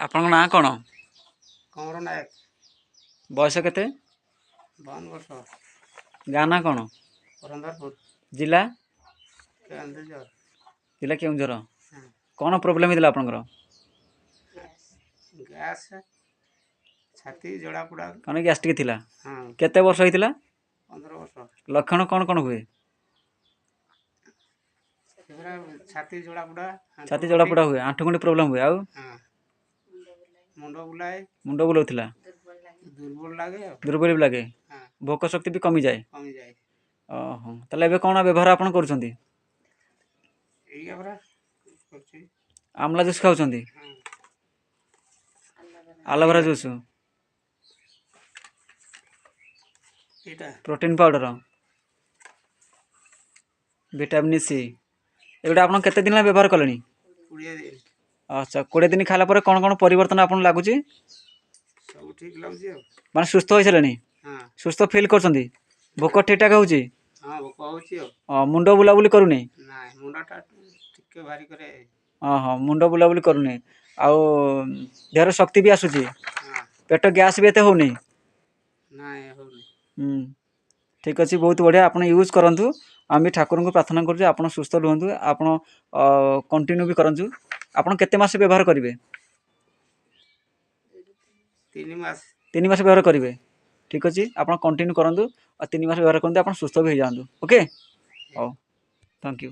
ଆପଣଙ୍କ ନାଁ କ'ଣ? କମର ନାୟକ। ବୟସ କେତେ? 52 ବର୍ଷ। ଗାଁ ନାଁ କ'ଣ? ପରନ୍ଦାରପୁର। ଜିଲ୍ଲା? କେନ୍ଦୁଝର। ଜିଲ୍ଲା କେଉଁଝର। ହଁ। କ'ଣ ପ୍ରୋବ୍ଲେମ୍ ହେଇଥିଲା ଆପଣଙ୍କର? ଗ୍ୟାସ୍, ଛାତି ଜଳାପୋଡ଼ା। କ'ଣ ଗ୍ୟାଷ୍ଟ୍ରିକ୍ ଥିଲା? ହଁ। କେତେ ବର୍ଷ ହେଇଥିଲା? 15 ବର୍ଷ। ଲକ୍ଷଣ କ'ଣ କ'ଣ ହୁଏ? ସେଗୁଡ଼ା ଛାତି ଜଳାପୋଡ଼ା। ଛାତି ଜଳାପୋଡ଼ା ହୁଏ, ଆଣ୍ଠୁଗଣ୍ଠି ପ୍ରୋବ୍ଲେମ୍ ହୁଏ, ଆଉ ହଁ। ମୁଣ୍ଡ ବୁଲାଏ। ମୁଣ୍ଡ ବୁଲାଉଥିଲା, ଦୁର୍ବଳ ଲାଗେ ଆଉ। ଦୁର୍ବଳ ବି ଲାଗେ, ହଁ। ଭୋକ ଶକ୍ତି ବି କମିଯାଏ। କମିଯାଏ। ଓହୋ, ତାହେଲେ ଏବେ କ'ଣ ବ୍ୟବହାର ଆପଣ କରୁଛନ୍ତି? ଏଇଆ ପରା କରୁଛି। ଆମ୍ଲା ଜୁସ୍ ଖାଉଛନ୍ତି? ହଁ। ଆଲୋଭେରା ଜୁସ୍, ଏଇଟା ପ୍ରୋଟିନ୍ ପାଉଡର, ଭିଟାମିନ୍ ସି, ଏଗୁଡ଼ା ଆପଣ କେତେ ଦିନ ହେଲା ବ୍ୟବହାର କଲେଣି? 20 ଦିନ। ଆଚ୍ଛା, 20 ଦିନ ଖାଇଲା ପରେ କ'ଣ କ'ଣ ପରିବର୍ତ୍ତନ ଆପଣଙ୍କୁ ଲାଗୁଛି? ସବୁ ଠିକ୍ ଲାଗୁଛି ଆଉ। ମାନେ ସୁସ୍ଥ ହୋଇସାରିଲେଣି? ହଁ। ସୁସ୍ଥ ଫିଲ୍ କରୁଛନ୍ତି? ଭୋକ ଠିକ୍ଠାକ୍ ହେଉଛି? ହଁ, ଭୋକ ହେଉଛି ଆଉ। ମୁଣ୍ଡ ବୁଲାବୁଲି କରୁନି? ନାଇଁ, ମୁଣ୍ଡଟା ଟିକେ ଭାରି କରେ। ହଁ, ମୁଣ୍ଡ ବୁଲାବୁଲି କରୁନି, ଆଉ ଦେହର ଶକ୍ତି ବି ଆସୁଛି, ହଁ। ପେଟ ଗ୍ୟାସ୍ ବି ଏତେ ହେଉନି? ନାଇଁ, ହେଉନି। ଠିକ୍ ଅଛି, ବହୁତ ବଢ଼ିଆ, ଆପଣ ୟୁଜ୍ କରନ୍ତୁ। ଆମେ ଠାକୁରଙ୍କୁ ପ୍ରାର୍ଥନା କରୁଛୁ ଆପଣ ସୁସ୍ଥ ରୁହନ୍ତୁ, ଆପଣ କଣ୍ଟିନ୍ୟୁ ବି କରନ୍ତୁ। ଆପଣ କେତେ ମାସ ବ୍ୟବହାର କରିବେ? 3 ମାସ। 3 ମାସ ବ୍ୟବହାର କରିବେ? ଠିକ୍ ଅଛି, ଆପଣ କଣ୍ଟିନ୍ୟୁ କରନ୍ତୁ, ଆଉ 3 ମାସ ବ୍ୟବହାର କରନ୍ତୁ, ଆପଣ ସୁସ୍ଥ ବି ହେଇଯାଆନ୍ତୁ। ଓକେ, ହଉ, ଥ୍ୟାଙ୍କ ୟୁ।